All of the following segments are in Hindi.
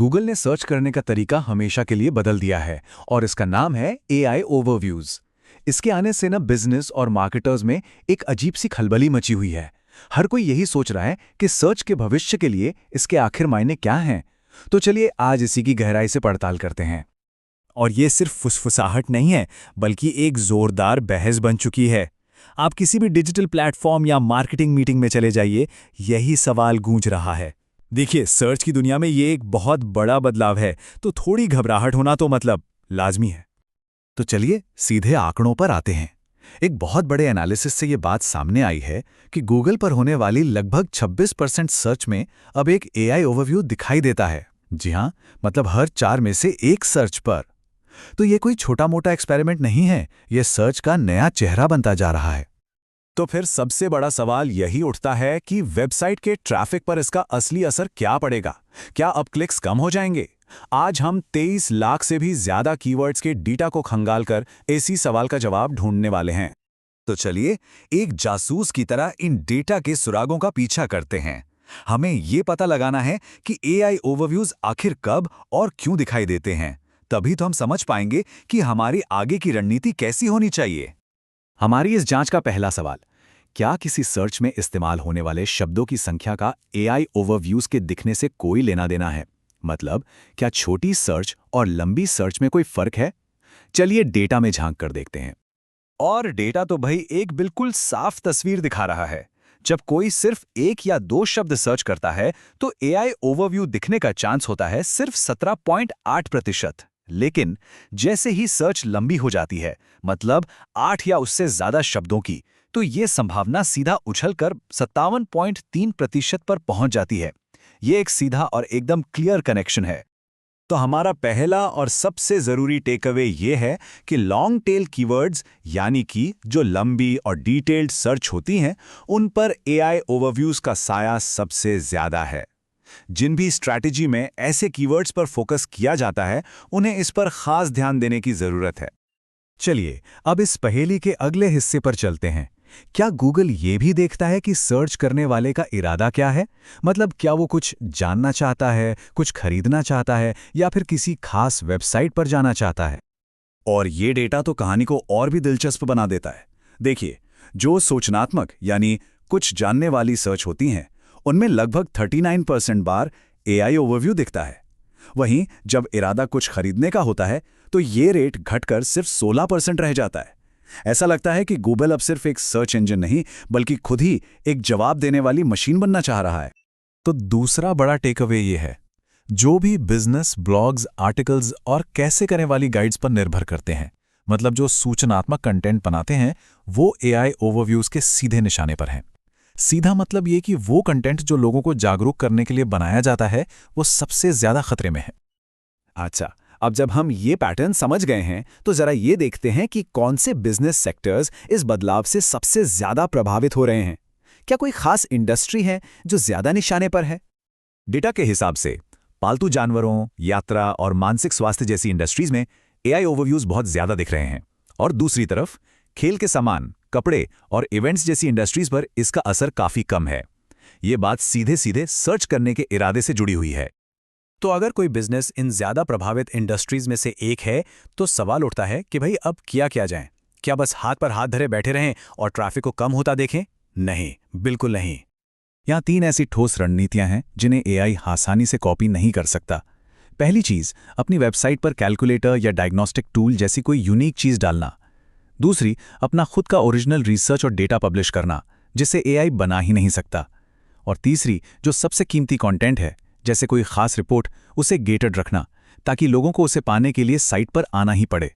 गूगल ने सर्च करने का तरीका हमेशा के लिए बदल दिया है और इसका नाम है एआई ओवरव्यूज। इसके आने से न बिजनेस और मार्केटर्स में एक अजीब सी खलबली मची हुई है। हर कोई यही सोच रहा है कि सर्च के भविष्य के लिए इसके आखिर मायने क्या हैं। तो चलिए आज इसी की गहराई से पड़ताल करते हैं। और ये सिर्फ फुसफुसाहट नहीं है, बल्कि एक जोरदार बहस बन चुकी है। आप किसी भी डिजिटल प्लेटफॉर्म या मार्केटिंग मीटिंग में चले जाइए, यही सवाल गूंज रहा है। देखिए, सर्च की दुनिया में ये एक बहुत बड़ा बदलाव है, तो थोड़ी घबराहट होना तो मतलब लाजमी है। तो चलिए सीधे आंकड़ों पर आते हैं। एक बहुत बड़े एनालिसिस से ये बात सामने आई है कि गूगल पर होने वाली लगभग 26% सर्च में अब एक एआई ओवरव्यू दिखाई देता है। जी हाँ, मतलब हर 4 में से एक सर्च पर। तो ये कोई छोटा मोटा एक्सपेरिमेंट नहीं है, ये सर्च का नया चेहरा बनता जा रहा है। तो फिर सबसे बड़ा सवाल यही उठता है कि वेबसाइट के ट्रैफिक पर इसका असली असर क्या पड़ेगा। क्या अब क्लिक्स कम हो जाएंगे? आज हम 23 लाख से भी ज्यादा कीवर्ड्स के डेटा को खंगालकर इसी सवाल का जवाब ढूंढने वाले हैं। तो चलिए एक जासूस की तरह इन डेटा के सुरागों का पीछा करते हैं। हमें ये पता लगाना है कि एआई ओवरव्यूज आखिर कब और क्यों दिखाई देते हैं। तभी तो हम समझ पाएंगे कि हमारी आगे की रणनीति कैसी होनी चाहिए। हमारी इस जांच का पहला सवाल, क्या किसी सर्च में इस्तेमाल होने वाले शब्दों की संख्या का एआई ओवरव्यूज के दिखने से कोई लेना देना है? मतलब क्या छोटी सर्च और लंबी सर्च में कोई फर्क है? चलिए डेटा में झांक कर देखते हैं। और डेटा तो भाई एक बिल्कुल साफ तस्वीर दिखा रहा है। जब कोई सिर्फ 1 या 2 शब्द सर्च करता है तो एआई ओवरव्यू दिखने का चांस होता है सिर्फ 17.8%। लेकिन जैसे ही सर्च लंबी हो जाती है, मतलब 8 या उससे ज्यादा शब्दों की, तो ये संभावना सीधा उछलकर 57.3% पर पहुंच जाती है। ये एक सीधा और एकदम क्लियर कनेक्शन है। तो हमारा पहला और सबसे जरूरी टेकअवे ये है कि लॉन्ग टेल कीवर्ड्स, यानी कि जो लंबी और डिटेल्ड सर्च होती हैं, उन पर एआई ओवरव्यूज का साया सबसे ज्यादा है। जिन भी स्ट्रैटेजी में ऐसे कीवर्ड्स पर फोकस किया जाता है, उन्हें इस पर खास ध्यान देने की जरूरत है। चलिए अब इस पहेली के अगले हिस्से पर चलते हैं। क्या गूगल ये भी देखता है कि सर्च करने वाले का इरादा क्या है? मतलब क्या वो कुछ जानना चाहता है, कुछ खरीदना चाहता है, या फिर किसी खास वेबसाइट पर जाना चाहता है? और ये डेटा तो कहानी को और भी दिलचस्प बना देता है। देखिए, जो सूचनात्मक यानी कुछ जानने वाली सर्च होती हैं, उनमें लगभग 39% बार एआई ओवरव्यू दिखता है। वहीं जब इरादा कुछ खरीदने का होता है, तो ये रेट घटकर सिर्फ 16% रह जाता है। ऐसा लगता है कि गूगल अब सिर्फ एक सर्च इंजन नहीं, बल्कि खुद ही एक जवाब देने वाली मशीन बनना चाह रहा है। तो दूसरा बड़ा टेकअवे ये है, जो भी बिजनेस ब्लॉग्स, आर्टिकल्स और कैसे करें वाली गाइड्स पर निर्भर करते हैं, मतलब जो सूचनात्मक कंटेंट बनाते हैं, वो एआई ओवरव्यूज के सीधे निशाने पर हैं। सीधा मतलब ये कि वो कंटेंट जो लोगों को जागरूक करने के लिए बनाया जाता है, वो सबसे ज्यादा खतरे में है। अच्छा, अब जब हम ये पैटर्न समझ गए हैं, तो जरा ये देखते हैं कि कौन से बिजनेस सेक्टर्स इस बदलाव से सबसे ज्यादा प्रभावित हो रहे हैं। क्या कोई खास इंडस्ट्री है जो ज्यादा निशाने पर है? डेटा के हिसाब से पालतू जानवरों, यात्रा और मानसिक स्वास्थ्य जैसी इंडस्ट्रीज में एआई ओवरव्यूज बहुत ज्यादा दिख रहे हैं। और दूसरी तरफ खेल के सामान, कपड़े और इवेंट्स जैसी इंडस्ट्रीज पर इसका असर काफी कम है। ये बात सीधे सीधे सर्च करने के इरादे से जुड़ी हुई है। तो अगर कोई बिजनेस इन ज्यादा प्रभावित इंडस्ट्रीज में से एक है, तो सवाल उठता है कि भाई अब किया जाए? क्या बस हाथ पर हाथ धरे बैठे रहें और ट्रैफिक को कम होता देखें? नहीं, बिल्कुल नहीं। यहाँ 3 ऐसी ठोस रणनीतियां हैं जिन्हें एआई आसानी से कॉपी नहीं कर सकता। पहली चीज, अपनी वेबसाइट पर कैलकुलेटर या डायग्नोस्टिक टूल जैसी कोई यूनिक चीज डालना। दूसरी, अपना खुद का ओरिजिनल रिसर्च और डेटा पब्लिश करना, जिसे एआई बना ही नहीं सकता। और तीसरी, जो सबसे कीमती कंटेंट है, जैसे कोई खास रिपोर्ट, उसे गेटेड रखना, ताकि लोगों को उसे पाने के लिए साइट पर आना ही पड़े।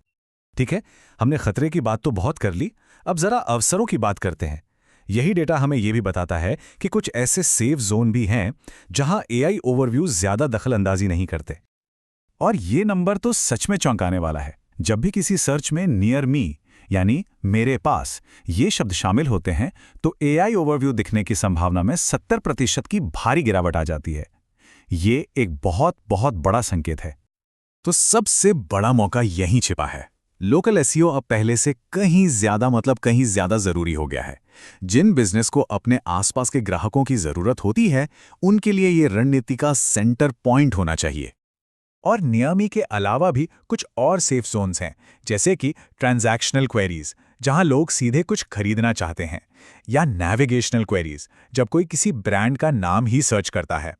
ठीक है, हमने खतरे की बात तो बहुत कर ली, अब जरा अवसरों की बात करते हैं। यही डेटा हमें यह भी बताता है कि कुछ ऐसे सेफ जोन भी हैं जहां एआई ओवरव्यूज ज्यादा दखलंदाजी नहीं करते। और ये नंबर तो सच में चौंकाने वाला है। जब भी किसी सर्च में नियर मी यानी मेरे पास ये शब्द शामिल होते हैं, तो एआई ओवरव्यू दिखने की संभावना में 70% की भारी गिरावट आ जाती है। ये एक बहुत बहुत बड़ा संकेत है। तो सबसे बड़ा मौका यहीं छिपा है। लोकल एसईओ अब पहले से कहीं ज्यादा जरूरी हो गया है। जिन बिजनेस को अपने आसपास के ग्राहकों की जरूरत होती है, उनके लिए ये रणनीति का सेंटर पॉइंट होना चाहिए। और नियमी के अलावा भी कुछ और सेफ जोन्स हैं, जैसे कि ट्रांजैक्शनल क्वेरीज, जहां लोग सीधे कुछ खरीदना चाहते हैं, या नेविगेशनल क्वेरीज, जब कोई किसी ब्रांड का नाम ही सर्च करता है।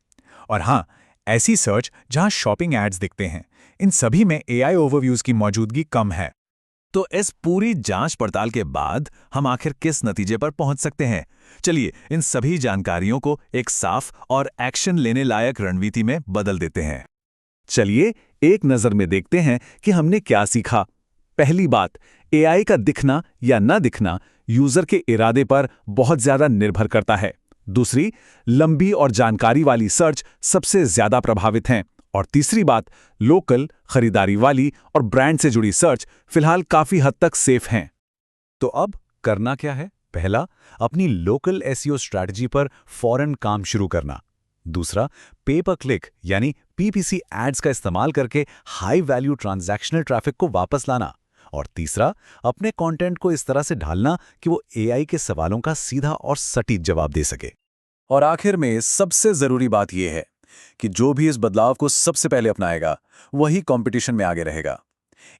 और हाँ, ऐसी सर्च जहां शॉपिंग एड्स दिखते हैं, इन सभी में एआई ओवरव्यूज की मौजूदगी कम है। तो इस पूरी जांच पड़ताल के बाद हम आखिर किस नतीजे पर पहुंच सकते हैं? चलिए इन सभी जानकारियों को एक साफ और एक्शन लेने लायक रणनीति में बदल देते हैं। चलिए एक नजर में देखते हैं कि हमने क्या सीखा। पहली बात, एआई का दिखना या न दिखना यूजर के इरादे पर बहुत ज्यादा निर्भर करता है। दूसरी, लंबी और जानकारी वाली सर्च सबसे ज्यादा प्रभावित हैं। और तीसरी बात, लोकल, खरीदारी वाली और ब्रांड से जुड़ी सर्च फिलहाल काफी हद तक सेफ हैं। तो अब करना क्या है? पहला, अपनी लोकल एसईओ स्ट्रैटेजी पर फौरन काम शुरू करना। दूसरा, पे पर क्लिक यानी पीपीसी एड्स का इस्तेमाल करके हाई वैल्यू ट्रांजैक्शनल ट्रैफिक को वापस लाना। और तीसरा, अपने कंटेंट को इस तरह से ढालना कि वो एआई के सवालों का सीधा और सटीक जवाब दे सके। और आखिर में सबसे जरूरी बात यह है कि जो भी इस बदलाव को सबसे पहले अपनाएगा वही कंपटीशन में आगे रहेगा।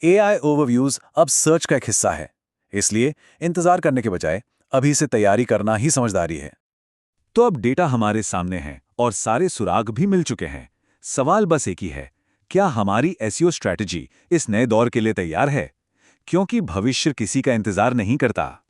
एआई ओवरव्यूज अब सर्च का एक हिस्सा है, इसलिए इंतजार करने के बजाय अभी से तैयारी करना ही समझदारी है। तो अब डेटा हमारे सामने है और सारे सुराग भी मिल चुके हैं। सवाल बस एक ही है, क्या हमारी एसईओ स्ट्रैटेजी इस नए दौर के लिए तैयार है? क्योंकि भविष्य किसी का इंतजार नहीं करता।